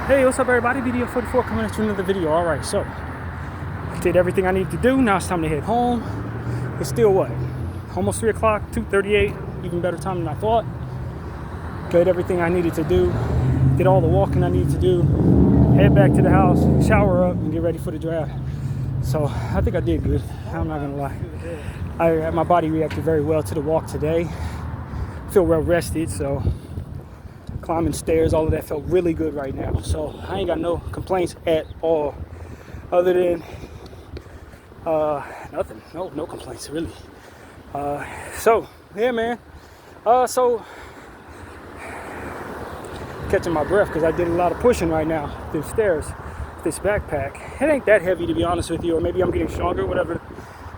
Hey, what's up everybody? Video 44 coming at you another video. Alright, so I did everything I needed to do. Now it's time to head home. It's still what? Almost 3 o'clock, 2:38, even better time than I thought. Did everything I needed to do. Did all the walking I needed to do. Head back to the house, shower up, and get ready for the draft. So I think I did good. I'm not gonna lie. My body reacted very well to the walk today. Feel well rested, so climbing stairs, all of that felt really good right now. So I ain't got no complaints at all, other than nothing. No complaints really. So yeah, man. So catching my breath because I did a lot of pushing right now through stairs. This backpack, it ain't that heavy to be honest with you, or maybe I'm getting stronger, whatever.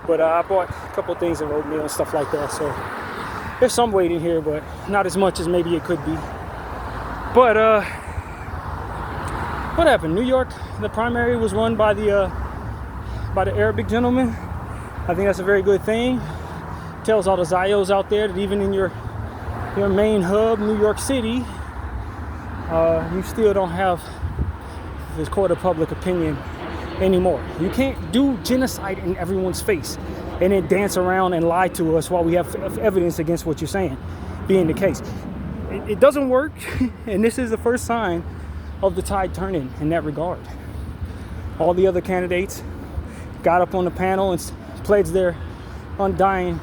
But I bought a couple things of oatmeal and stuff like that. So there's some weight in here, but not as much as maybe it could be. But what happened? New York, the primary was won by the Arabic gentleman. I think that's a very good thing. Tells all the Zios out there that even in your main hub, New York City, you still don't have this court of public opinion anymore. You can't do genocide in everyone's face and then dance around and lie to us while we have evidence against what you're saying being the case. It doesn't work, and this is the first sign of the tide turning in that regard. All the other candidates got up on the panel and pledged their undying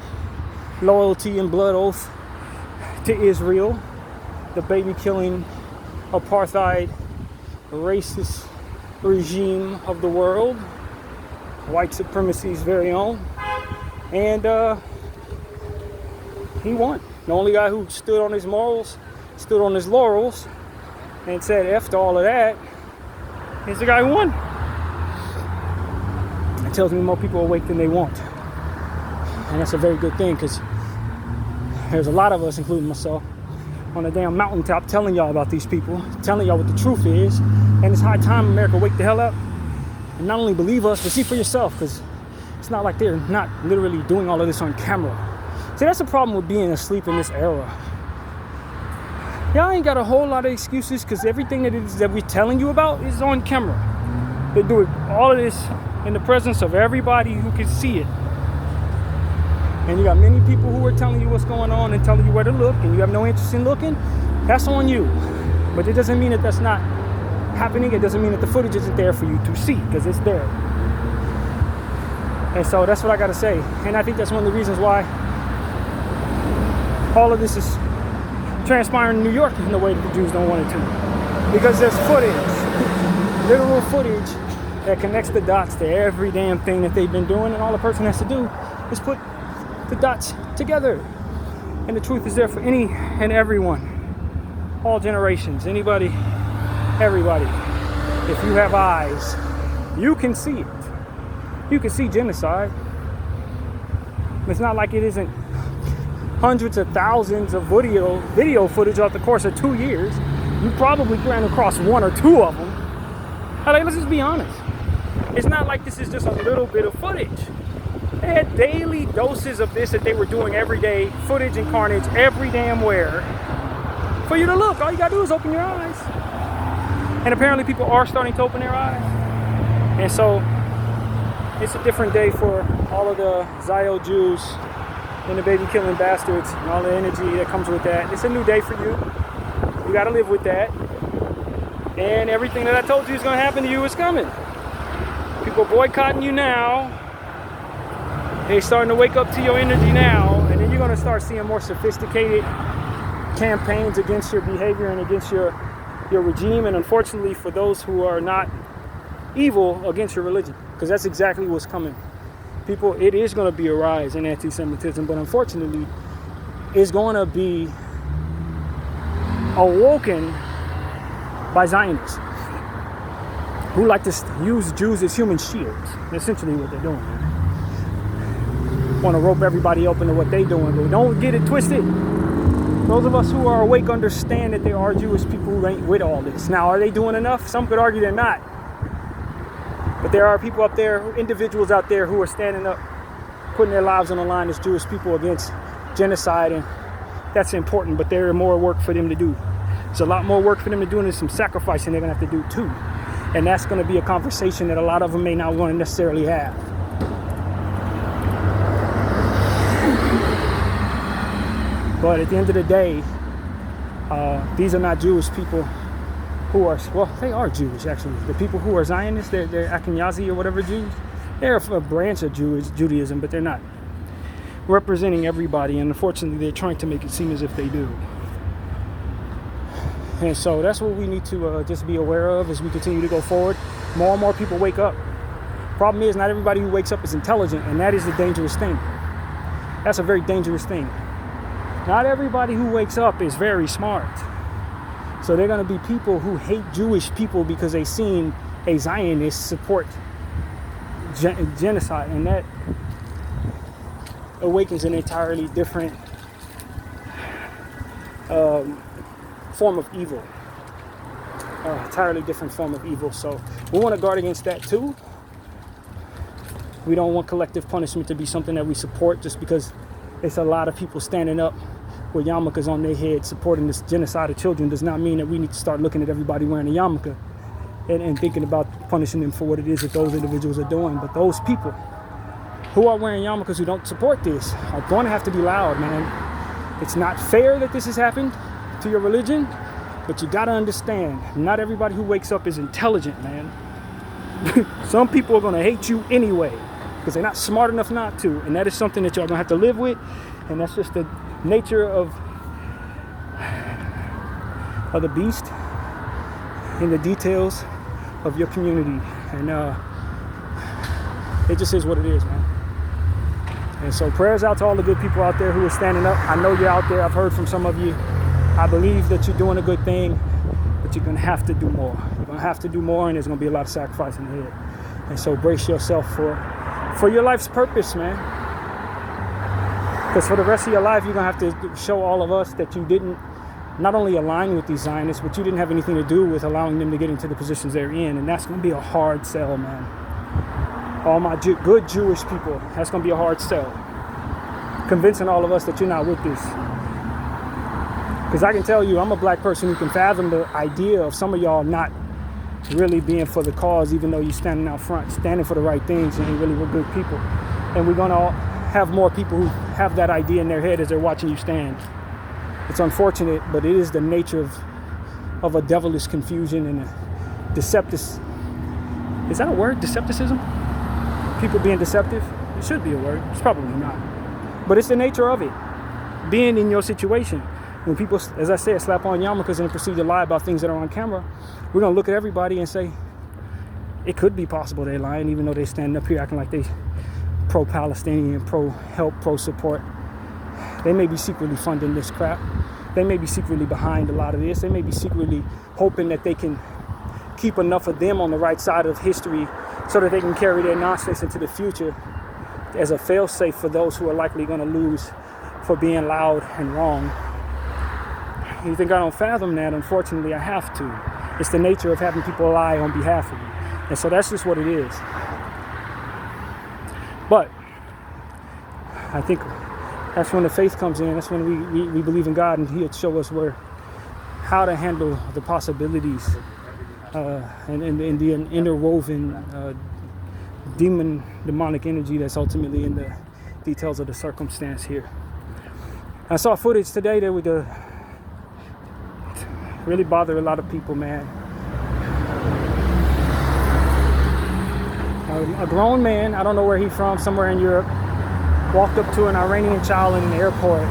loyalty and blood oath to Israel, the baby-killing, apartheid, racist regime of the world, white supremacy's very own, and he won. The only guy who stood on his morals, stood on his laurels, and said F to all of that is the guy who won. It tells me more people are awake than they want. And that's a very good thing, because there's a lot of us, including myself, on a damn mountaintop telling y'all about these people, telling y'all what the truth is. And it's high time America wake the hell up and not only believe us, but see for yourself, because it's not like they're not literally doing all of this on camera. See, that's the problem with being asleep in this era. Y'all ain't got a whole lot of excuses, because everything that we're telling you about is on camera. They do it, all of this in the presence of everybody who can see it. And you got many people who are telling you what's going on and telling you where to look, and you have no interest in looking. That's on you. But it doesn't mean that that's not happening. It doesn't mean that the footage isn't there for you to see, because it's there. And so that's what I got to say. And I think that's one of the reasons why all of this is transpiring in New York in the way that the Jews don't want it to. Because there's footage, literal footage, that connects the dots to every damn thing that they've been doing. And all the person has to do is put the dots together. And the truth is there for any and everyone. All generations, anybody, everybody. If you have eyes, you can see it. You can see genocide. It's not like it isn't hundreds of thousands of video footage over the course of 2 years. You probably ran across one or two of them. Let's just be honest. It's not like this is just a little bit of footage. They had daily doses of this that they were doing every day, footage and carnage every damn where. For you to look, all you gotta do is open your eyes. And apparently people are starting to open their eyes. And so it's a different day for all of the Zio Jews and the baby-killing bastards and all the energy that comes with that. It's a new day for you. You got to live with that. And everything that I told you is going to happen to you is coming. People boycotting you now. They're starting to wake up to your energy now. And then you're going to start seeing more sophisticated campaigns against your behavior and against your regime. And unfortunately, for those who are not evil, against your religion. Because that's exactly what's coming. People, it is going to be a rise in anti-Semitism, but unfortunately, it's going to be awoken by Zionists who like to use Jews as human shields. Essentially what they're doing. Want to rope everybody up into what they're doing, but don't get it twisted. Those of us who are awake understand that there are Jewish people who ain't with all this. Now, are they doing enough? Some could argue they're not. But there are people up there, individuals out there who are standing up, putting their lives on the line as Jewish people against genocide, and that's important, but there is more work for them to do. There's a lot more work for them to do, and there's some sacrificing they're going to have to do too. And that's going to be a conversation that a lot of them may not want to necessarily have. But at the end of the day, these are not Jewish people who are, well, they are Jewish actually. The people who are Zionists, they're Ashkenazi or whatever Jews. They're a branch of Judaism, but they're not representing everybody. And unfortunately, they're trying to make it seem as if they do. And so that's what we need to just be aware of as we continue to go forward. More and more people wake up. Problem is, not everybody who wakes up is intelligent, and that is a dangerous thing. That's a very dangerous thing. Not everybody who wakes up is very smart. So they're going to be people who hate Jewish people because they've seen a Zionist support genocide, and that awakens an entirely different form of evil. Entirely different form of evil. So we want to guard against that too. We don't want collective punishment to be something that we support just because it's a lot of people standing up with yarmulkes on their head supporting this genocide of children. Does not mean that we need to start looking at everybody wearing a yarmulke and thinking about punishing them for what it is that those individuals are doing. But those people who are wearing yarmulkes who don't support this are going to have to be loud, man. It's not fair that this has happened to your religion, but you got to understand, not everybody who wakes up is intelligent, man. Some people are going to hate you anyway because they're not smart enough not to, and that is something that y'all going to have to live with, and that's just the nature of the beast in the details of your community. And it just is what it is, man. And so prayers out to all the good people out there who are standing up. I know you're out there. I've heard from some of you. I believe that you're doing a good thing, but you're going to have to do more. You're going to have to do more, and there's going to be a lot of sacrifice in ahead. And so brace yourself for your life's purpose, man. Because for the rest of your life, you're going to have to show all of us that you didn't not only align with these Zionists, but you didn't have anything to do with allowing them to get into the positions they're in. And that's going to be a hard sell, man. All my good Jewish people, that's going to be a hard sell. Convincing all of us that you're not with this. Because I can tell you, I'm a black person who can fathom the idea of some of y'all not really being for the cause, even though you're standing out front, standing for the right things, and really we're good people. And we're going to have more people who have that idea in their head as they're watching you stand. It's unfortunate, but it is the nature of a devilish confusion and a deceptive. Is that a word? Decepticism? People being deceptive? It should be a word. It's probably not. But it's the nature of it. Being in your situation. When people, as I said, slap on yarmulkes and proceed to lie about things that are on camera, we're going to look at everybody and say, it could be possible they're lying, even though they're standing up here acting like they pro-Palestinian, pro-help, pro-support. They may be secretly funding this crap. They may be secretly behind a lot of this. They may be secretly hoping that they can keep enough of them on the right side of history so that they can carry their nonsense into the future as a fail-safe for those who are likely going to lose for being loud and wrong. You think I don't fathom that? Unfortunately, I have to. It's the nature of having people lie on behalf of you. And so that's just what it is. But I think that's when the faith comes in. That's when we believe in God, and He'll show us how to handle the possibilities and the interwoven demonic energy that's ultimately in the details of the circumstance here. I saw footage today that would really bother a lot of people, man. A grown man, I don't know where he's from, somewhere in Europe, walked up to an Iranian child in an airport.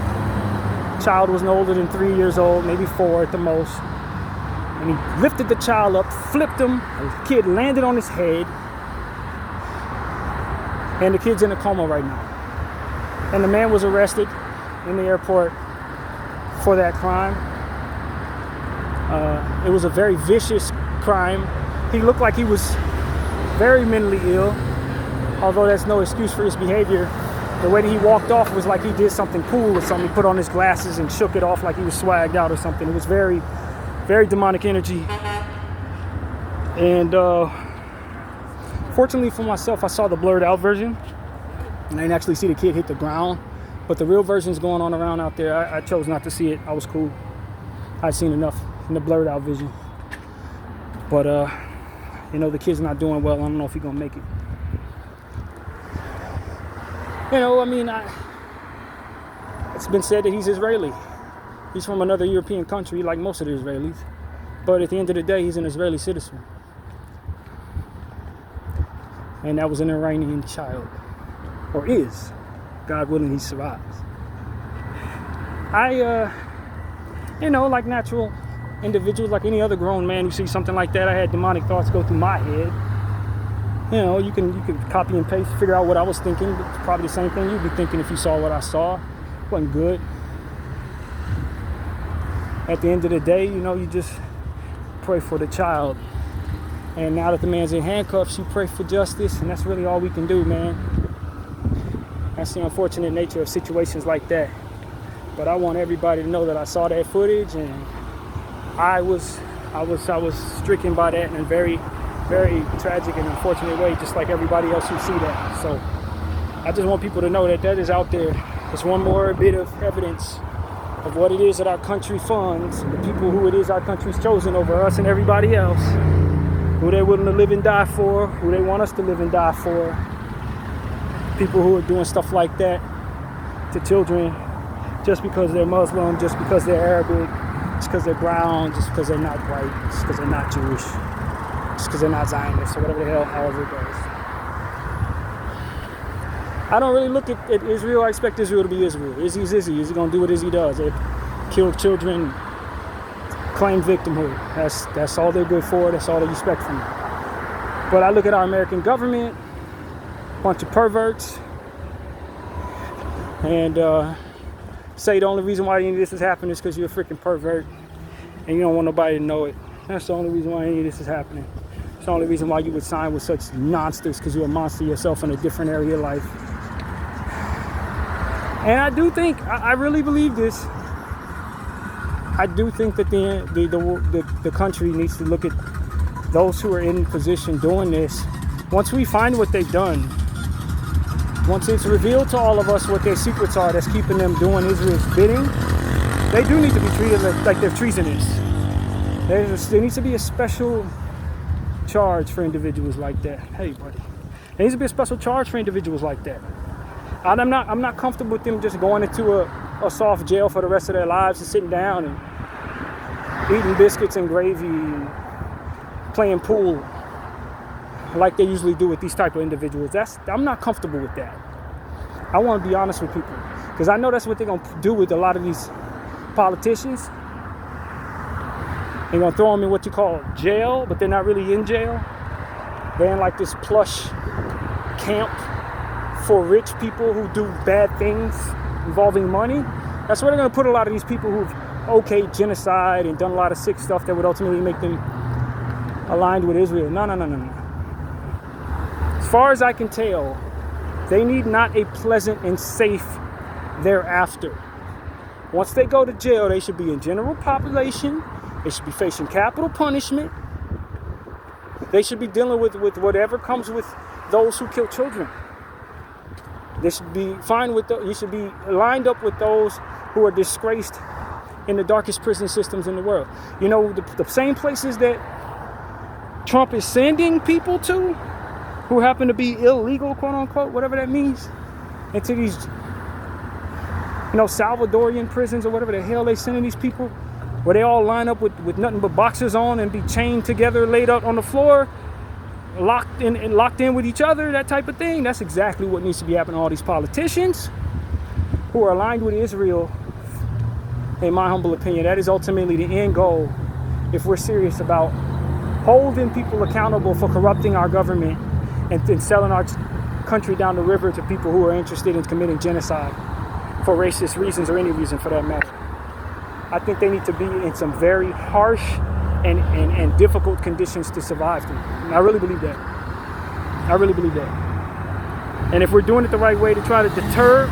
The child was no older than 3 years old, maybe 4 at the most. And he lifted the child up, flipped him. The kid landed on his head. And the kid's in a coma right now. And the man was arrested in the airport for that crime. It was a very vicious crime. He looked like he was very mentally ill, although that's no excuse for his behavior. The way that he walked off was like he did something cool or something. He put on his glasses and shook it off like he was swagged out or something. It was very, very demonic energy. And fortunately for myself, I saw the blurred out version. And I didn't actually see the kid hit the ground. But the real version's going on around out there. I chose not to see it. I was cool. I'd seen enough and the blurred out vision. But the kid's not doing well. I don't know if he's gonna make it. It's been said that he's Israeli. He's from another European country, like most of the Israelis. But at the end of the day, he's an Israeli citizen. And that was an Iranian child. Or is. God willing, he survives. Like natural individuals, like any other grown man who sees something like that, I had demonic thoughts go through my head. You can copy and paste, figure out what I was thinking. It's probably the same thing you'd be thinking if you saw what I saw. It wasn't good. At the end of the day, you just pray for the child. And now that the man's in handcuffs, you pray for justice, and that's really all we can do, man. That's the unfortunate nature of situations like that. But I want everybody to know that I saw that footage, and I was stricken by that in a very, very tragic and unfortunate way, just like everybody else who see that. So I just want people to know that is out there. It's one more bit of evidence of what it is that our country funds, the people who it is our country's chosen over us and everybody else, who they're willing to live and die for, who they want us to live and die for. People who are doing stuff like that to children just because they're Muslim, just because they're Arabic, just because they're brown, just because they're not white, just because they're not Jewish, just because they're not Zionist, or whatever the hell, however it goes. I don't really look at Israel. I expect Israel to be Israel. Izzy's Izzy. Izzy gonna do what Izzy does. They kill children, claim victimhood. That's all they're good for. That's all they expect from them. But I look at our American government, bunch of perverts, and say the only reason why any of this is happening is because you're a freaking pervert and you don't want nobody to know it. That's the only reason why any of this is happening. It's the only reason why you would sign with such monsters, because you're a monster yourself in a different area of life. And I do think, I really believe this. I do think that the country needs to look at those who are in position doing this. Once we find what they've done, once it's revealed to all of us what their secrets are that's keeping them doing Israel's bidding, they do need to be treated like they're treasonous. There needs to be a special charge for individuals like that. Hey, buddy. There needs to be a special charge for individuals like that. I'm not comfortable with them just going into a soft jail for the rest of their lives and sitting down and eating biscuits and gravy and playing pool like they usually do with these type of individuals. I'm not comfortable with that. I want to be honest with people, because I know that's what they're going to do with a lot of these politicians. They're going to throw them in what you call jail, but they're not really in jail. They're in like this plush camp for rich people who do bad things involving money. That's where they're going to put a lot of these people who've okayed genocide and done a lot of sick stuff that would ultimately make them aligned with Israel. No. As far as I can tell, they need not a pleasant and safe thereafter. Once they go to jail, they should be in general population. They should be facing capital punishment. They should be dealing with whatever comes with those who kill children. They should be fine with you should be lined up with those who are disgraced in the darkest prison systems in the world. You know, the same places that Trump is sending people to who happen to be illegal, quote unquote, whatever that means, into these, Salvadorian prisons or whatever the hell they sending these people, where they all line up with nothing but boxers on and be chained together, laid out on the floor, locked in with each other, that type of thing. That's exactly what needs to be happening to all these politicians who are aligned with Israel. In my humble opinion, that is ultimately the end goal if we're serious about holding people accountable for corrupting our government and selling our country down the river to people who are interested in committing genocide for racist reasons or any reason for that matter. I think they need to be in some very harsh and difficult conditions to survive through. And I really believe that. And if we're doing it the right way to try to deter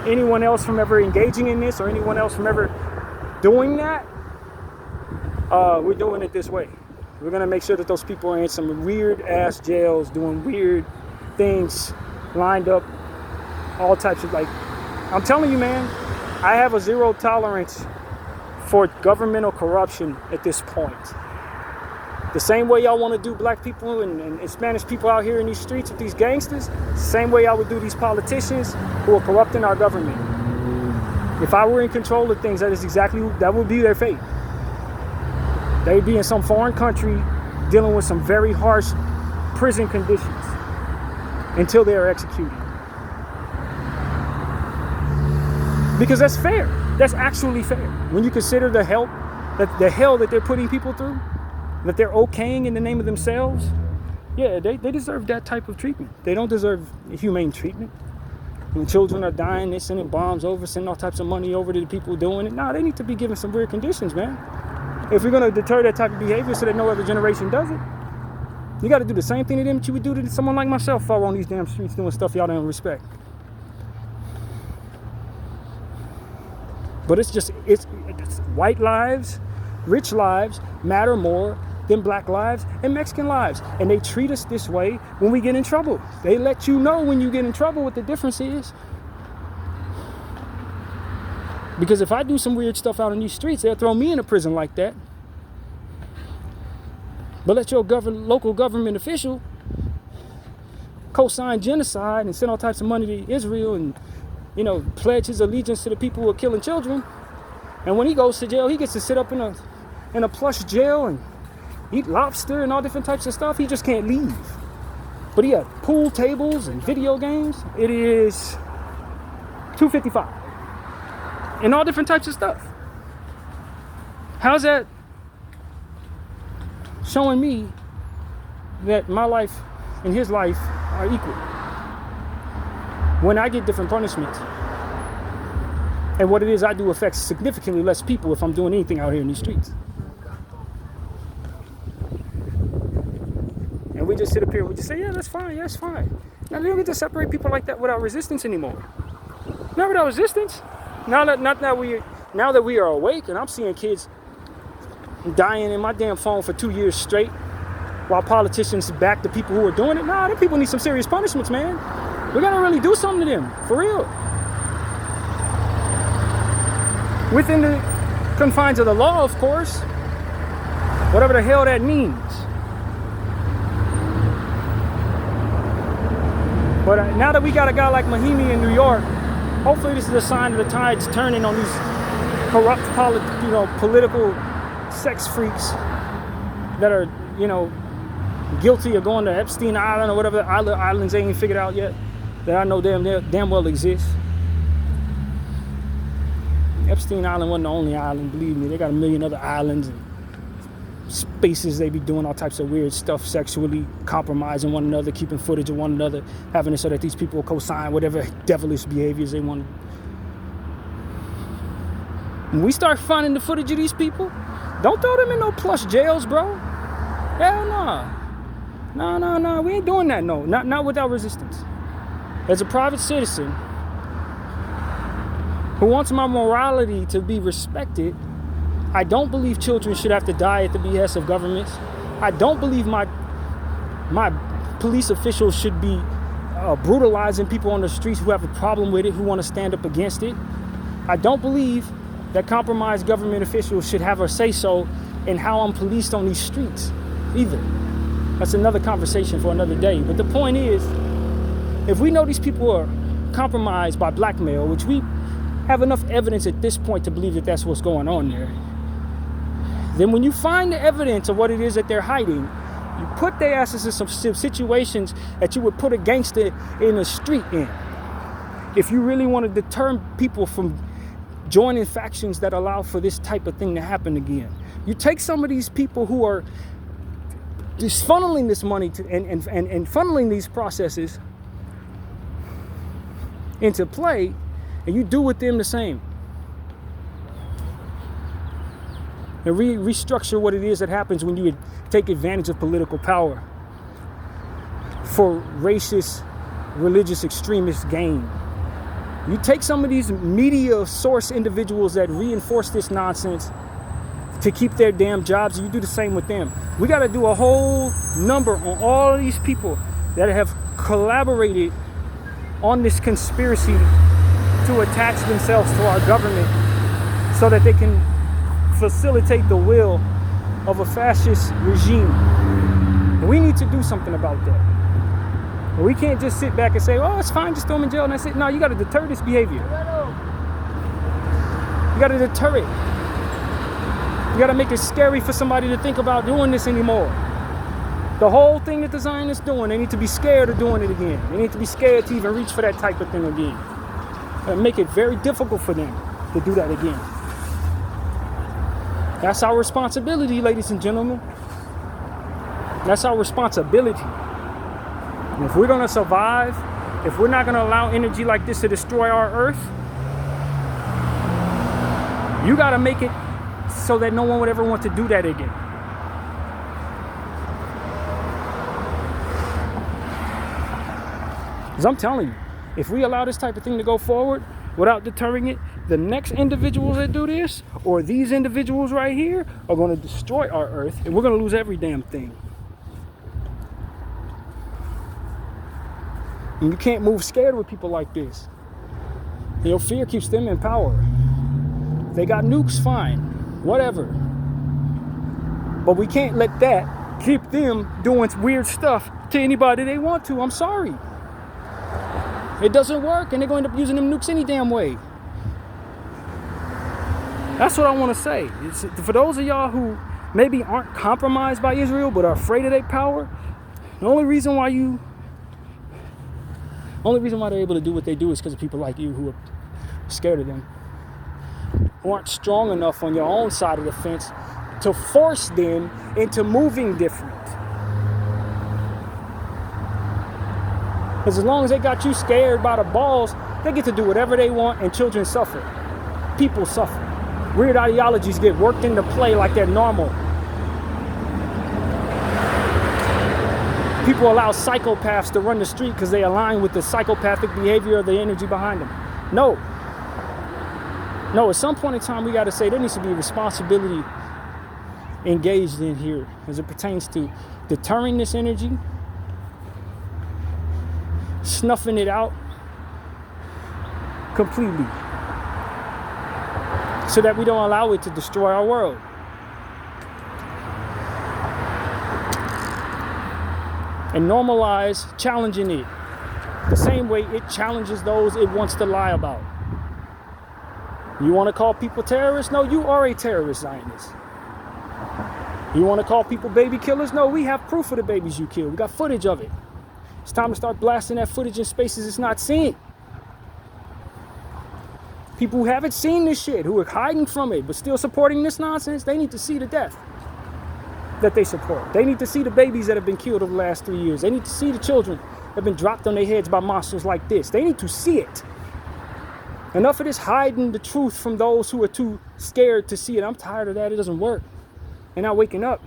anyone else from ever engaging in this or anyone else from ever doing that, we're doing it this way. We're going to make sure that those people are in some weird-ass jails doing weird things, lined up, all types of, I'm telling you, man, I have a zero tolerance for governmental corruption at this point. The same way y'all want to do black people and Spanish people out here in these streets with these gangsters, the same way I would do these politicians who are corrupting our government. If I were in control of things, that would be their fate. They'd be in some foreign country dealing with some very harsh prison conditions until they are executed. Because that's fair. That's actually fair. When you consider the hell that they're putting people through, that they're okaying in the name of themselves, yeah, they deserve that type of treatment. They don't deserve humane treatment. When children are dying, they're sending bombs over, sending all types of money over to the people doing it. Nah, they need to be given some weird conditions, man. If you're going to deter that type of behavior so that no other generation does it, you got to do the same thing to them that you would do to someone like myself fall on these damn streets doing stuff y'all don't respect. But it's white lives, rich lives matter more than black lives and Mexican lives. And they treat us this way when we get in trouble. They let you know when you get in trouble what the difference is. Because if I do some weird stuff out in these streets, they'll throw me in a prison like that. But let your local government official co-sign genocide and send all types of money to Israel and, pledge his allegiance to the people who are killing children. And when he goes to jail, he gets to sit up in a plush jail and eat lobster and all different types of stuff. He just can't leave. But he had pool tables and video games. It is $255 and all different types of stuff. How's that showing me that my life and his life are equal when I get different punishments? And what it is I do affects significantly less people if I'm doing anything out here in these streets. And we just sit up here and we just say, yeah, that's fine, yeah, that's fine. Now they don't get to separate people like that without resistance anymore. Not without resistance. Now that we are awake and I'm seeing kids dying in my damn phone for 2 years straight while politicians back the people who are doing it. Nah, them people need some serious punishments, man. We gotta really do something to them, for real. Within the confines of the law, of course. Whatever the hell that means. But now that we got a guy like Mahimi in New York, hopefully this is a sign of the tides turning on these corrupt political sex freaks that are, guilty of going to Epstein Island or whatever islands they ain't figured out yet that I know damn well exist. Epstein Island wasn't the only island, believe me. They got a million other islands and spaces they be doing all types of weird stuff, sexually compromising one another, keeping footage of one another, having it so that these people will co-sign whatever devilish behaviors they want. When we start finding the footage of these people, don't throw them in no plush jails, bro. Hell no. No. We ain't doing that, no. Not without resistance. As a private citizen who wants my morality to be respected, I don't believe children should have to die at the behest of governments. I don't believe my police officials should be brutalizing people on the streets who have a problem with it, who want to stand up against it. I don't believe that compromised government officials should have a say-so in how I'm policed on these streets either. That's another conversation for another day. But the point is, if we know these people are compromised by blackmail, which we have enough evidence at this point to believe that that's what's going on there, then when you find the evidence of what it is that they're hiding, you put their asses in some situations that you would put a gangster in the street in. If you really want to deter people from joining factions that allow for this type of thing to happen again, you take some of these people who are just funneling this money and funneling these processes into play, and you do with them the same. And restructure what it is that happens when you take advantage of political power for racist, religious extremist gain. You take some of these media source individuals that reinforce this nonsense to keep their damn jobs, and you do the same with them. We got to do a whole number on all of these people that have collaborated on this conspiracy to attach themselves to our government so that they can facilitate the will of a fascist regime. And we need to do something about that. And we can't just sit back and say, oh, it's fine, just throw them in jail and that's it. No, you got to deter this behavior. You got to deter it. You got to make it scary for somebody to think about doing this anymore. The whole thing that the Zionists doing, they need to be scared of doing it again. They need to be scared to even reach for that type of thing again. And make it very difficult for them to do that again. That's our responsibility, ladies and gentlemen. That's our responsibility. And if we're going to survive, if we're not going to allow energy like this to destroy our earth, you got to make it so that no one would ever want to do that again. Because I'm telling you, if we allow this type of thing to go forward without deterring it, the next individuals that do this, or these individuals right here, are going to destroy our earth, and we're going to lose every damn thing. And you can't move scared with people like this. You know, fear keeps them in power. If they got nukes, fine, whatever. But we can't let that keep them doing weird stuff to anybody they want to. I'm sorry. It doesn't work, and they're going to end up using them nukes any damn way. That's what I want to say. For those of y'all who maybe aren't compromised by Israel but are afraid of their power, the only reason why they're able to do what they do is because of people like you who are scared of them, who aren't strong enough on your own side of the fence to force them into moving different. Because as long as they got you scared by the balls, they get to do whatever they want, and children suffer. People suffer. Weird ideologies get worked into play like they're normal. People allow psychopaths to run the street because they align with the psychopathic behavior of the energy behind them. No, at some point in time, we got to say there needs to be responsibility engaged in here as it pertains to deterring this energy, snuffing it out completely so that we don't allow it to destroy our world. And normalize challenging it the same way it challenges those it wants to lie about. You want to call people terrorists? No, you are a terrorist, Zionist. You want to call people baby killers? No, we have proof of the babies you killed. We got footage of it. It's time to start blasting that footage in spaces it's not seen. People who haven't seen this shit, who are hiding from it, but still supporting this nonsense, they need to see the death that they support. They need to see the babies that have been killed over the last 3 years. They need to see the children that have been dropped on their heads by monsters like this. They need to see it. Enough of this hiding the truth from those who are too scared to see it. I'm tired of that. It doesn't work. They're not waking up.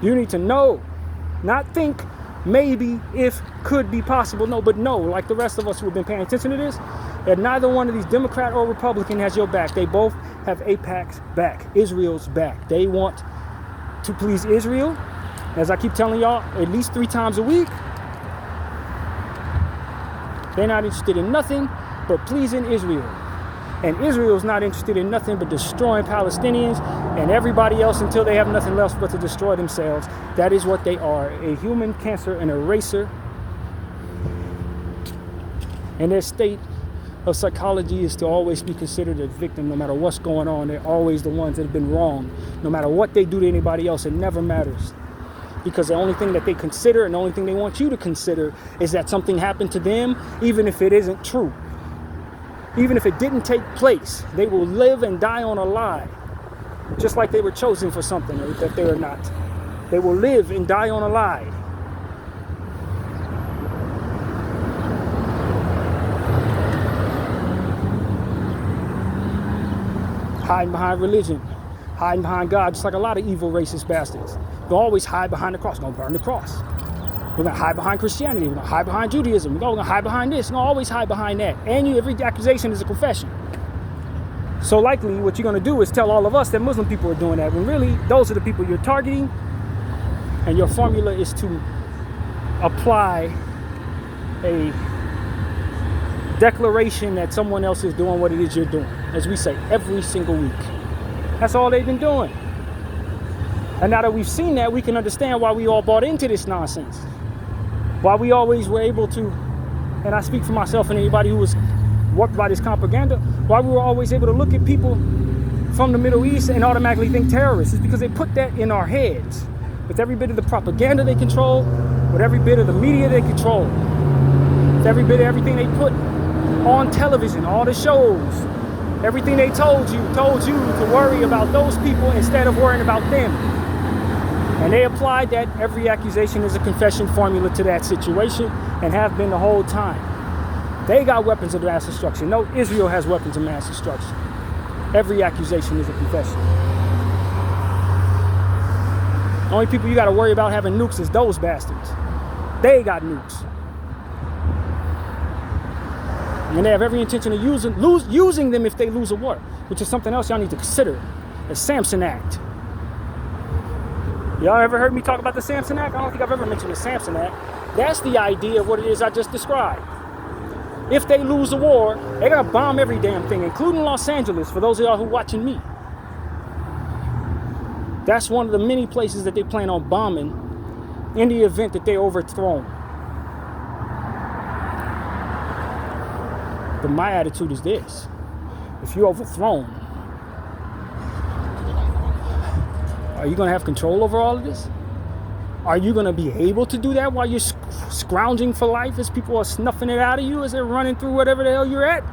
You need to know, not think, maybe, if, could be possible. No, but know, like the rest of us who have been paying attention to this, that neither one of these Democrat or Republican has your back. They both have AIPAC's back, Israel's back. They want to please Israel, as I keep telling y'all, at least 3 times a week. They're not interested in nothing but pleasing Israel. And Israel's not interested in nothing but destroying Palestinians and everybody else until they have nothing left but to destroy themselves. That is what they are, a human cancer, an eraser. And their state of psychology is to always be considered a victim no matter what's going on. They're always the ones that have been wrong. No matter what they do to anybody else, it never matters. Because the only thing that they consider and the only thing they want you to consider is that something happened to them, even if it isn't true. Even if it didn't take place, they will live and die on a lie. Just like they were chosen for something that they are not. They will live and die on a lie. Hiding behind religion, hiding behind God, just like a lot of evil racist bastards. They'll always hide behind the cross. We're going to burn the cross. We're going to hide behind Christianity. We're going to hide behind Judaism. We're going to hide behind this. We're going to always hide behind that. And every accusation is a confession. So likely what you're going to do is tell all of us that Muslim people are doing that, when really those are the people you're targeting. And your formula is to apply a declaration that someone else is doing what it is you're doing, as we say every single week. That's all they've been doing. And now that we've seen that, we can understand why we all bought into this nonsense. Why we always were able to, and I speak for myself and anybody who was warped by this propaganda, why we were always able to look at people from the Middle East and automatically think terrorists. Is because they put that in our heads. With every bit of the propaganda they control, with every bit of the media they control, with every bit of everything they put on television, all the shows, everything they told you to worry about those people instead of worrying about them. And they applied that every accusation is a confession formula to that situation and have been the whole time. They got weapons of mass destruction. No, Israel has weapons of mass destruction. Every accusation is a confession. The only people you got to worry about having nukes is those bastards. They got nukes. And they have every intention of using them if they lose a war, which is something else y'all need to consider. The Samson Act. Y'all ever heard me talk about the Samson Act? I don't think I've ever mentioned the Samson Act. That's the idea of what it is I just described. If they lose a war, they're going to bomb every damn thing, including Los Angeles, for those of y'all who are watching me. That's one of the many places that they plan on bombing in the event that they're overthrown. But my attitude is this. If you're overthrown, are you going to have control over all of this? Are you going to be able to do that while you're scrounging for life as people are snuffing it out of you as they're running through whatever the hell you're at?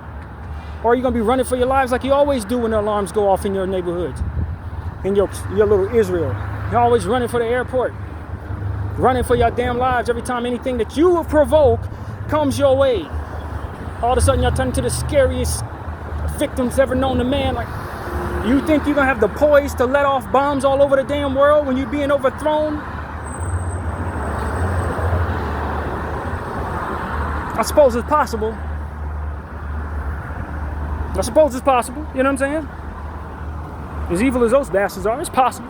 Or are you going to be running for your lives like you always do when the alarms go off in your neighborhoods, in your little Israel? You're always running for the airport, running for your damn lives every time anything that you provoke comes your way. All of a sudden, y'all turn into the scariest victims ever known to man. Like, you think you're going to have the poise to let off bombs all over the damn world when you're being overthrown? I suppose it's possible. I suppose it's possible. You know what I'm saying? As evil as those bastards are, it's possible.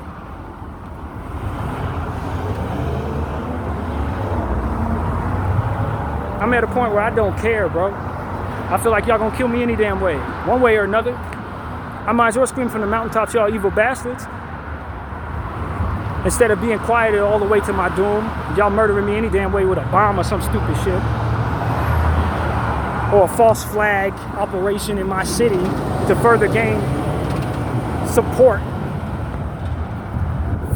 I'm at a point where I don't care, bro. I feel like y'all gonna kill me any damn way. One way or another. I might as well scream from the mountaintops, y'all evil bastards. Instead of being quieted all the way to my doom. Y'all murdering me any damn way with a bomb or some stupid shit. Or a false flag operation in my city to further gain support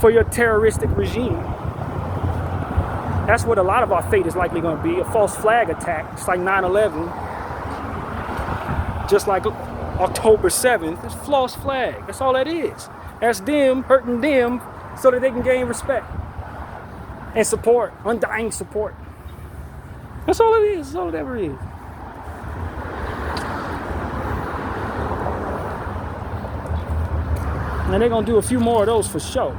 for your terroristic regime. That's what a lot of our fate is likely going to be, a false flag attack. It's like 9/11. Just like October 7th, it's false flag. That's all that is. That's them hurting them so that they can gain respect and support, undying support. That's all it is. That's all it ever is. And they're going to do a few more of those for sure.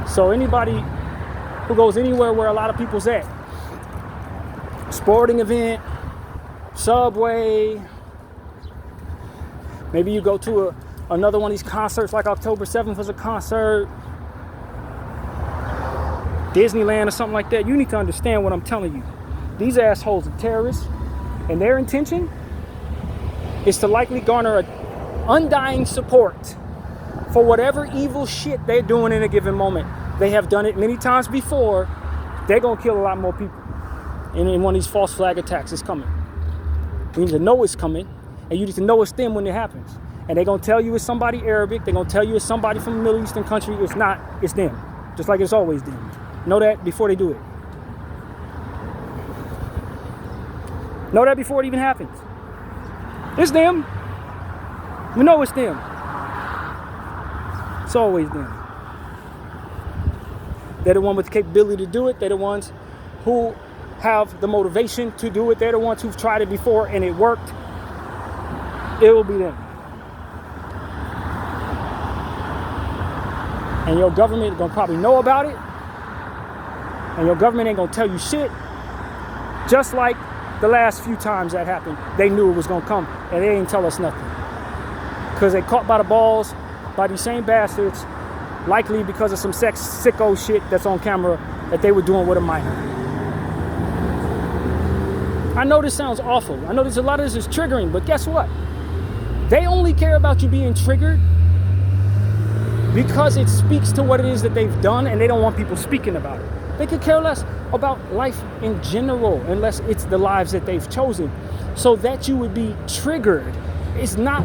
So anybody who goes anywhere where a lot of people's at, sporting event, Subway, maybe you go to another one of these concerts like October 7th was a concert, Disneyland or something like that, you need to understand what I'm telling you. These assholes are terrorists, and their intention is to likely garner undying support for whatever evil shit they're doing in a given moment. They have done it many times before. They're going to kill a lot more people. And in one of these false flag attacks is coming. You need to know it's coming, and you need to know it's them when it happens. And they're going to tell you it's somebody Arabic. They're going to tell you it's somebody from a Middle Eastern country. It's not. It's them. Just like it's always them. Know that before they do it. Know that before it even happens. It's them. We know it's them. It's always them. They're the one with the capability to do it. They're the ones who have the motivation to do it. They're the ones who've tried it before and it worked. It will be them. And your government is going to probably know about it. And your government ain't going to tell you shit. Just like the last few times that happened, they knew it was going to come and they didn't tell us nothing. Because they caught by the balls by these same bastards, likely because of some sicko shit that's on camera that they were doing with a minor. I know this sounds awful. I know a lot of this is triggering, but guess what? They only care about you being triggered because it speaks to what it is that they've done, and they don't want people speaking about it. They could care less about life in general unless it's the lives that they've chosen. So that you would be triggered is not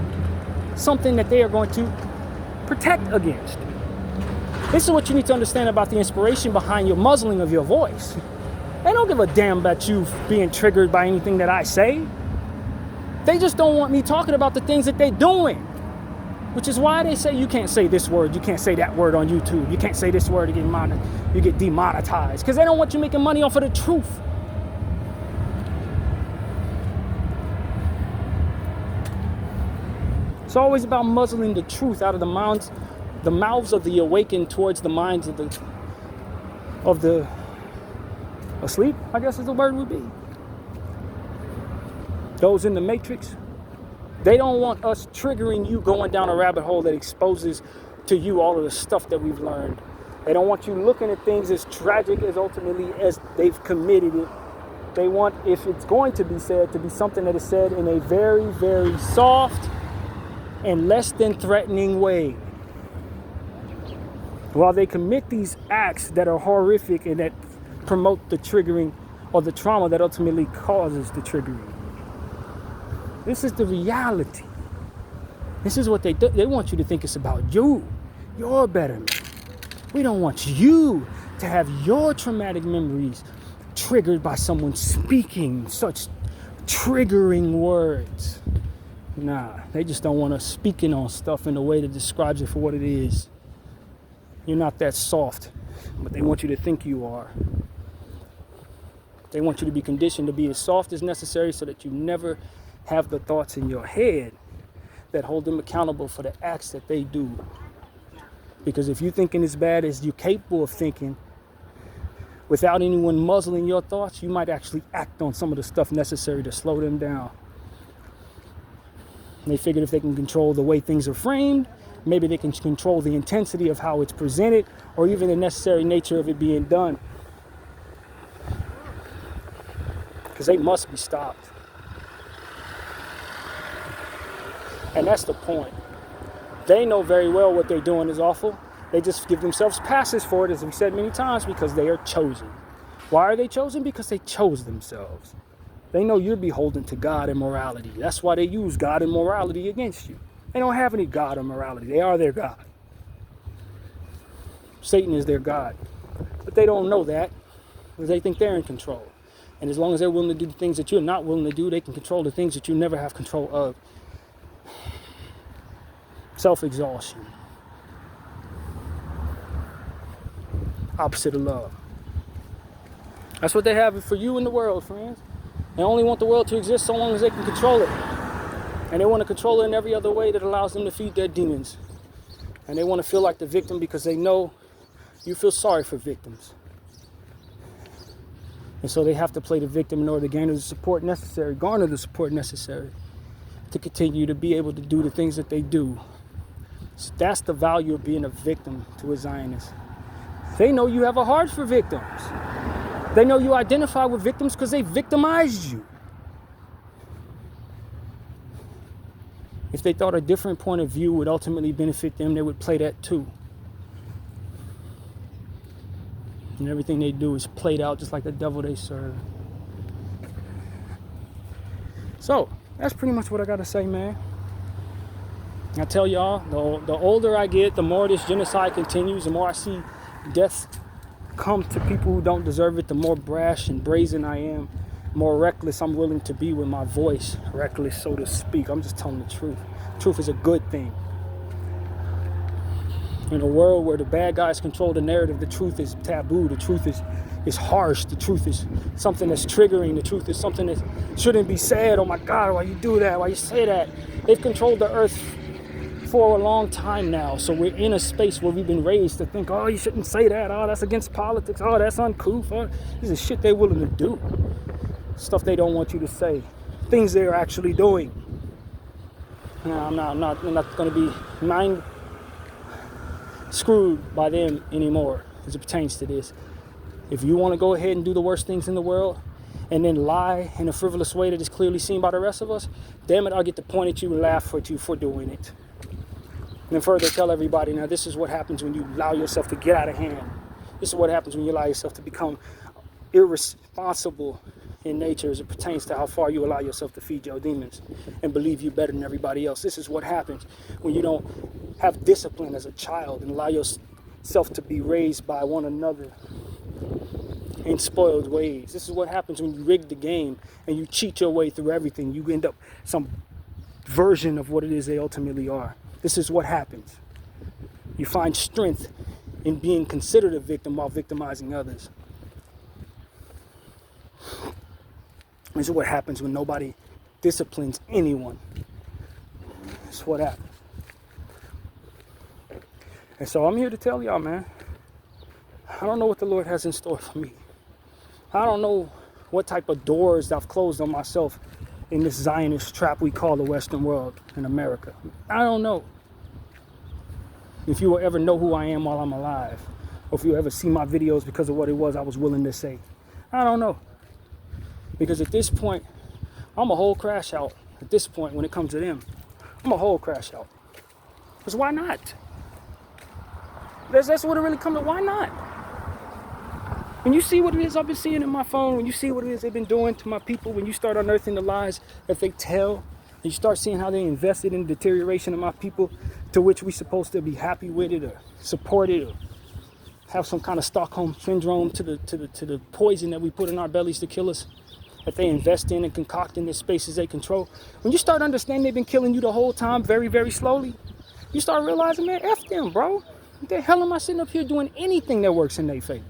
something that they are going to protect against. This is what you need to understand about the inspiration behind your muzzling of your voice. They don't give a damn about you being triggered by anything that I say. They just don't want me talking about the things that they're doing. Which is why they say you can't say this word, you can't say that word on YouTube, you can't say this word, you get demonetized. Because they don't want you making money off of the truth. It's always about muzzling the truth out of the mouths of the awakened towards the minds of the asleep, I guess is the word would be. Those in the matrix. They don't want us triggering you going down a rabbit hole that exposes to you all of the stuff that we've learned. They don't want you looking at things as tragic as ultimately as they've committed it. They want, if it's going to be said, to be something that is said in a very, very soft and less than threatening way. While they commit these acts that are horrific and that promote the triggering or the trauma that ultimately causes the triggering. This is the reality. This is what they do. They want you to think it's about you, your betterment. We don't want you to have your traumatic memories triggered by someone speaking such triggering words. Nah, they just don't want us speaking on stuff in a way that describes it for what it is. You're not that soft, but they want you to think you are. They want you to be conditioned to be as soft as necessary so that you never have the thoughts in your head that hold them accountable for the acts that they do. Because if you're thinking as bad as you're capable of thinking, without anyone muzzling your thoughts, you might actually act on some of the stuff necessary to slow them down. They figured if they can control the way things are framed, maybe they can control the intensity of how it's presented, or even the necessary nature of it being done. Because they must be stopped. And that's the point. They know very well what they're doing is awful. They just give themselves passes for it, as we said many times, because they are chosen. Why are they chosen? Because they chose themselves. They know you're beholden to God and morality. That's why they use God and morality against you. They don't have any God or morality. They are their God. Satan is their God. But they don't know that because they think they're in control. And as long as they're willing to do the things that you're not willing to do, they can control the things that you never have control of. Self-exhaustion. Opposite of love. That's what they have for you in the world, friends. They only want the world to exist so long as they can control it. And they want to control it in every other way that allows them to feed their demons. And they want to feel like the victim because they know you feel sorry for victims. And so they have to play the victim in order to garner the support necessary to continue to be able to do the things that they do. So that's the value of being a victim to a Zionist. They know you have a heart for victims. They know you identify with victims because they victimized you. If they thought a different point of view would ultimately benefit them, they would play that too. And everything they do is played out just like the devil they serve. So, that's pretty much what I got to say, man. I tell y'all, the older I get, the more this genocide continues, the more I see death come to people who don't deserve it, the more brash and brazen I am, more reckless I'm willing to be with my voice. Reckless, so to speak. I'm just telling the truth. Truth is a good thing. In a world where the bad guys control the narrative, the truth is taboo. The truth is harsh. The truth is something that's triggering. The truth is something that shouldn't be said. Oh my God, why you do that? Why you say that? They've controlled the earth for a long time now. So we're in a space where we've been raised to think, oh, you shouldn't say that. Oh, that's against politics. Oh, that's uncouth. Oh, this is shit they're willing to do. Stuff they don't want you to say. Things they're actually doing. No, I'm not going to be mind screwed by them anymore as it pertains to this. If you want to go ahead and do the worst things in the world and then lie in a frivolous way that is clearly seen by the rest of us, damn it, I'll get to point at you and laugh at you for doing it. And then further tell everybody, now this is what happens when you allow yourself to get out of hand. This is what happens when you allow yourself to become irresponsible in nature as it pertains to how far you allow yourself to feed your demons and believe you better than everybody else. This is what happens when you don't have discipline as a child and allow yourself to be raised by one another in spoiled ways. This is what happens when you rig the game and you cheat your way through everything. You end up some version of what it is they ultimately are. This is what happens. You find strength in being considered a victim while victimizing others. This is what happens when nobody disciplines anyone. That's what happens. And so I'm here to tell y'all, man, I don't know what the Lord has in store for me. I don't know what type of doors I've closed on myself in this Zionist trap we call the Western world in America. I don't know if you will ever know who I am while I'm alive, or if you ever see my videos because of what it was I was willing to say. I don't know. Because at this point, I'm a whole crash out. At this point, when it comes to them, I'm a whole crash out. Because why not? That's what it really comes to. Why not? When you see what it is I've been seeing in my phone, when you see what it is they've been doing to my people, when you start unearthing the lies that they tell, and you start seeing how they invested in the deterioration of my people, to which we're supposed to be happy with it or support it or have some kind of Stockholm syndrome to the poison that we put in our bellies to kill us, that they invest in and concoct in the spaces they control. When you start understanding they've been killing you the whole time, very, very slowly, you start realizing, man, F them, bro. What the hell am I sitting up here doing anything that works in their favor?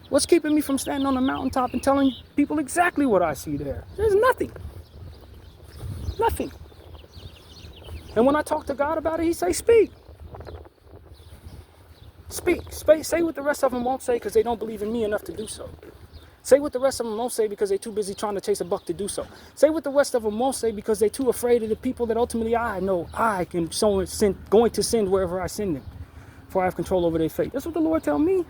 What's keeping me from standing on the mountaintop and telling people exactly what I see there? There's nothing. Nothing. And when I talk to God about it, he say, speak. Speak. Say what the rest of them won't say because they don't believe in me enough to do so. Say what the rest of them won't say because they're too busy trying to chase a buck to do so. Say what the rest of them won't say because they're too afraid of the people that ultimately I know I can going to send wherever I send them, for I have control over their fate. That's what the Lord tell me.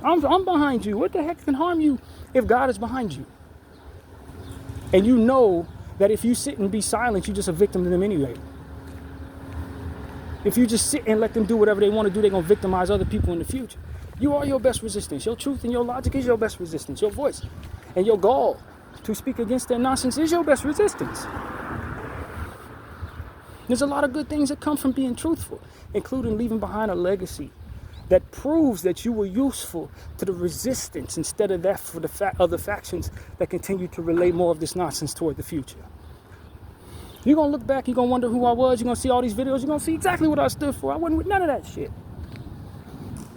I'm behind you. What the heck can harm you if God is behind you? And you know that if you sit and be silent, you're just a victim to them anyway. If you just sit and let them do whatever they want to do, they're going to victimize other people in the future. You are your best resistance. Your truth and your logic is your best resistance. Your voice and your gall to speak against their nonsense is your best resistance. There's a lot of good things that come from being truthful, including leaving behind a legacy that proves that you were useful to the resistance instead of that for the other factions that continue to relay more of this nonsense toward the future. You're going to look back, you're going to wonder who I was, you're going to see all these videos, you're going to see exactly what I stood for. I wasn't with none of that shit.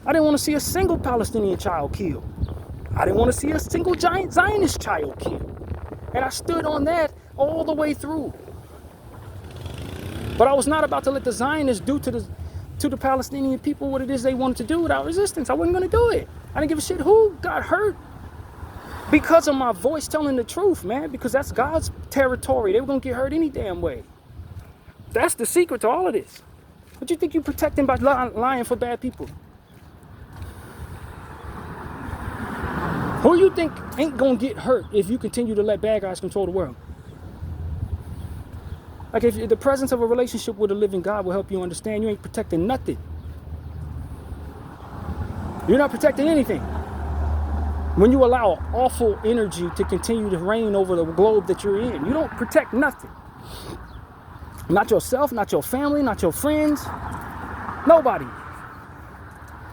I didn't want to see a single Palestinian child killed. I didn't want to see a single giant Zionist child killed. And I stood on that all the way through. But I was not about to let the Zionists do to the Palestinian people what it is they wanted to do without resistance. I wasn't going to do it. I didn't give a shit who got hurt because of my voice telling the truth, man, because that's God's territory. They were going to get hurt any damn way. That's the secret to all of this. What you think you're protecting by lying for bad people? Who you think ain't gonna get hurt if you continue to let bad guys control the world? Like if the presence of a relationship with a living God will help you understand you ain't protecting nothing. You're not protecting anything. When you allow awful energy to continue to reign over the globe that you're in, you don't protect nothing. Not yourself, not your family, not your friends, nobody.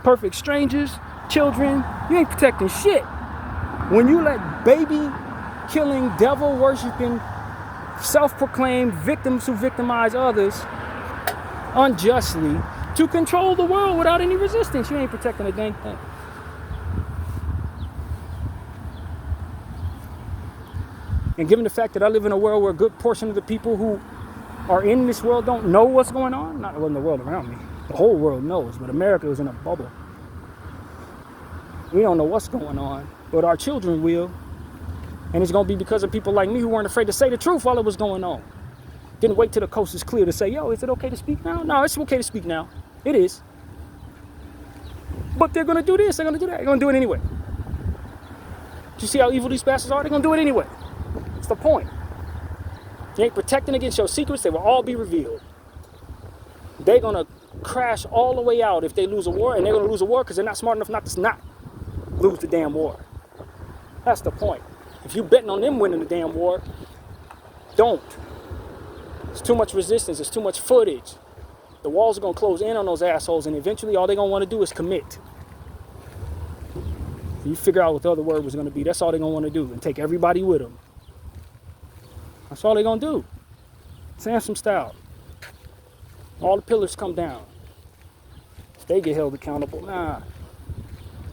Perfect strangers, children, you ain't protecting shit. When you let baby-killing, devil-worshipping, self-proclaimed victims who victimize others unjustly to control the world without any resistance, you ain't protecting a dang thing. And given the fact that I live in a world where a good portion of the people who are in this world don't know what's going on, not in the world around me, the whole world knows, but America is in a bubble. We don't know what's going on, but our children will. And it's going to be because of people like me who weren't afraid to say the truth while it was going on. Didn't wait till the coast is clear to say, yo, is it okay to speak now? No, it's okay to speak now. It is. But they're going to do this, they're going to do that, they're going to do it anyway. Do you see how evil these bastards are? They're going to do it anyway. That's the point. You ain't protecting against your secrets, they will all be revealed. They're going to crash all the way out if they lose a war, and they're going to lose a war because they're not smart enough not to not lose the damn war. That's the point. If you betting on them winning the damn war, don't. It's too much resistance, it's too much footage. The walls are going to close in on those assholes, and eventually all they're going to want to do is commit. You figure out what the other word was going to be. That's all they're going to want to do, and take everybody with them. That's all they're going to do. Sansom style. All the pillars come down. If they get held accountable, nah.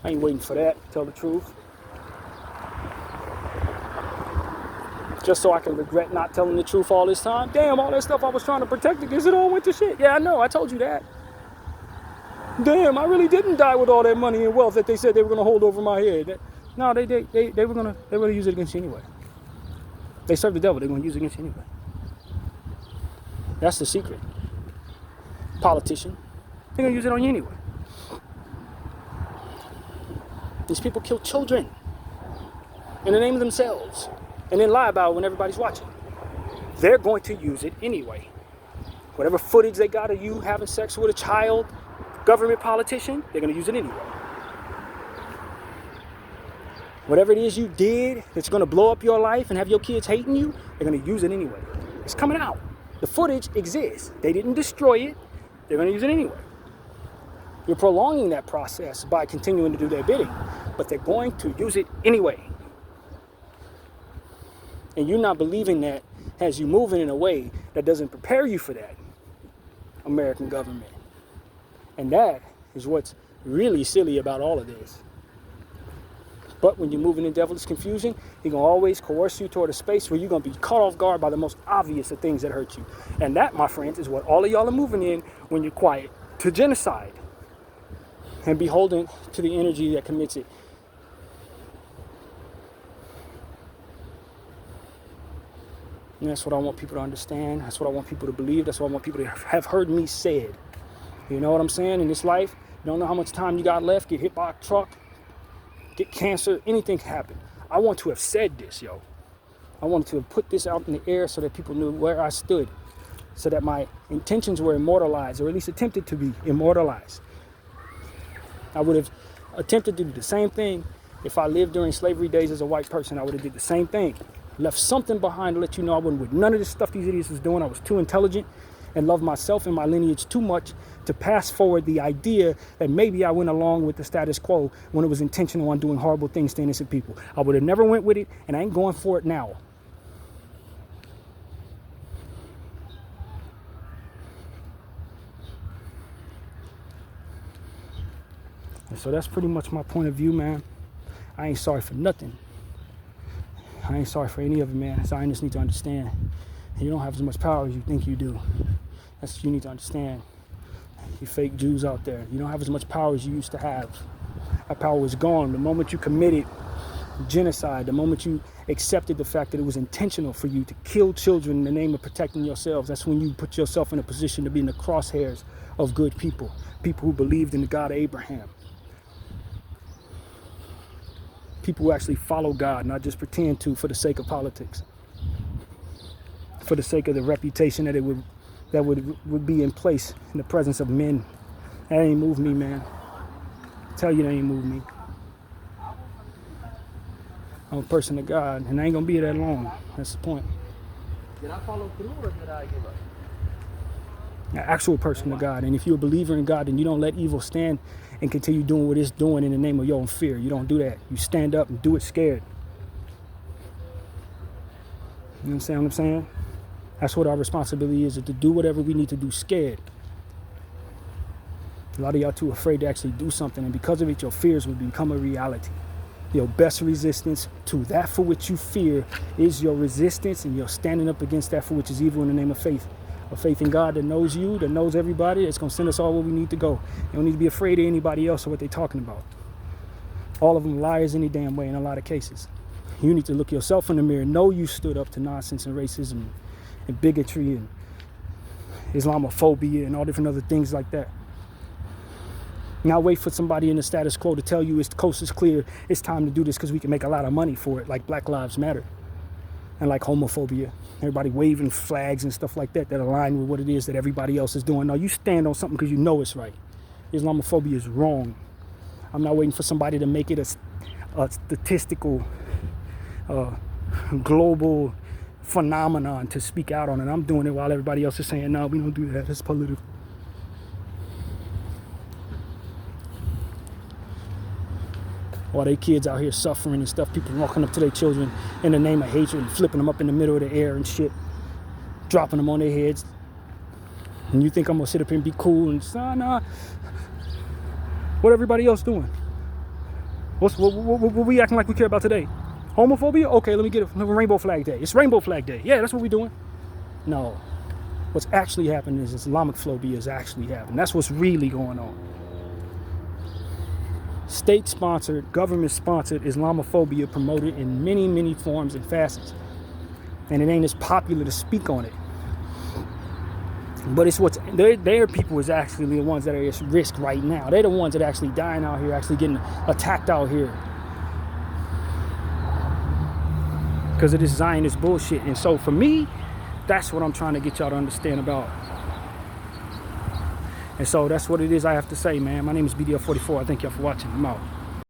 I ain't waiting for that, to tell the truth. Just so I can regret not telling the truth all this time. Damn, all that stuff I was trying to protect against, it all went to shit. Yeah, I know, I told you that. Damn, I really didn't die with all that money and wealth that they said they were going to hold over my head. No, they were going to use it against you anyway. They serve the devil, they're going to use it against you anyway. That's the secret. Politician, they're going to use it on you anyway. These people kill children in the name of themselves and then lie about it when everybody's watching. They're going to use it anyway. Whatever footage they got of you having sex with a child, government politician, they're going to use it anyway. Whatever it is you did that's going to blow up your life and have your kids hating you, they're going to use it anyway. It's coming out. The footage exists. They didn't destroy it. They're going to use it anyway. You're prolonging that process by continuing to do their bidding, but they're going to use it anyway. And you not believing that has you moving in a way that doesn't prepare you for that, American government. And that is what's really silly about all of this. But when you're moving in devilish confusion, he's going to always coerce you toward a space where you're going to be caught off guard by the most obvious of things that hurt you. And that, my friends, is what all of y'all are moving in when you're quiet, to genocide. And beholden to the energy that commits it. And that's what I want people to understand. That's what I want people to believe. That's what I want people to have heard me said. You know what I'm saying? In this life, you don't know how much time you got left. Get hit by a truck, get cancer, anything can happen. I want to have said this, yo. I wanted to have put this out in the air so that people knew where I stood, so that my intentions were immortalized, or at least attempted to be immortalized. I would have attempted to do the same thing if I lived during slavery days as a white person. I would have did the same thing. Left something behind to let you know I wasn't with none of this stuff these idiots was doing. I was too intelligent and loved myself and my lineage too much to pass forward the idea that maybe I went along with the status quo when it was intentional on doing horrible things to innocent people. I would have never went with it, and I ain't going for it now. And so that's pretty much my point of view, man. I ain't sorry for nothing. I ain't sorry for any of it, man. Zionists need to understand. You don't have as much power as you think you do. That's what you need to understand. You fake Jews out there. You don't have as much power as you used to have. That power was gone. The moment you committed genocide, the moment you accepted the fact that it was intentional for you to kill children in the name of protecting yourselves, that's when you put yourself in a position to be in the crosshairs of good people. People who believed in the God of Abraham. People who actually follow God, not just pretend to for the sake of politics, for the sake of the reputation that would be in place in the presence of men. That ain't moved me, man. I tell you, that ain't moved me. I'm a person of God, and I ain't gonna be that long. That's the point. Did I follow through or did I give up? An actual person of God, and if you're a believer in God, then you don't let evil stand and continue doing what it's doing in the name of your own fear. You don't do that. You stand up and do it scared. You understand what I'm saying? That's what our responsibility is to do whatever we need to do scared. A lot of y'all too afraid to actually do something, and because of it, your fears will become a reality. Your best resistance to that for which you fear is your resistance, and you're standing up against that for which is evil in the name of faith. A faith in God that knows you, that knows everybody, that's going to send us all where we need to go. You don't need to be afraid of anybody else or what they're talking about. All of them liars any damn way in a lot of cases. You need to look yourself in the mirror, know you stood up to nonsense and racism and bigotry and Islamophobia and all different other things like that. Not wait for somebody in the status quo to tell you it's the coast is clear, it's time to do this because we can make a lot of money for it, like Black Lives Matter and like homophobia. Everybody waving flags and stuff like that that align with what it is that everybody else is doing. No, you stand on something because you know it's right. Islamophobia is wrong. I'm not waiting for somebody to make it a statistical, global phenomenon to speak out on it. I'm doing it while everybody else is saying, no, we don't do that. It's political. While they kids out here suffering and stuff, people walking up to their children in the name of hatred and flipping them up in the middle of the air and shit, dropping them on their heads. And you think I'm gonna sit up here and be cool and say, nah. What everybody else doing? What we acting like we care about today? Homophobia? Okay, let me get a Rainbow Flag Day. It's Rainbow Flag Day. Yeah, that's what we doing. No. What's actually happening is Islamophobia is actually happening. That's what's really going on. State-sponsored, government-sponsored Islamophobia promoted in many, many forms and facets. And it ain't as popular to speak on it. But it's what's their people is actually the ones that are at risk right now. They're the ones that are actually dying out here, actually getting attacked out here. Because of this Zionist bullshit. And so for me, that's what I'm trying to get y'all to understand about. And so that's what it is I have to say, man. My name is BDL44. I thank y'all for watching. I'm out.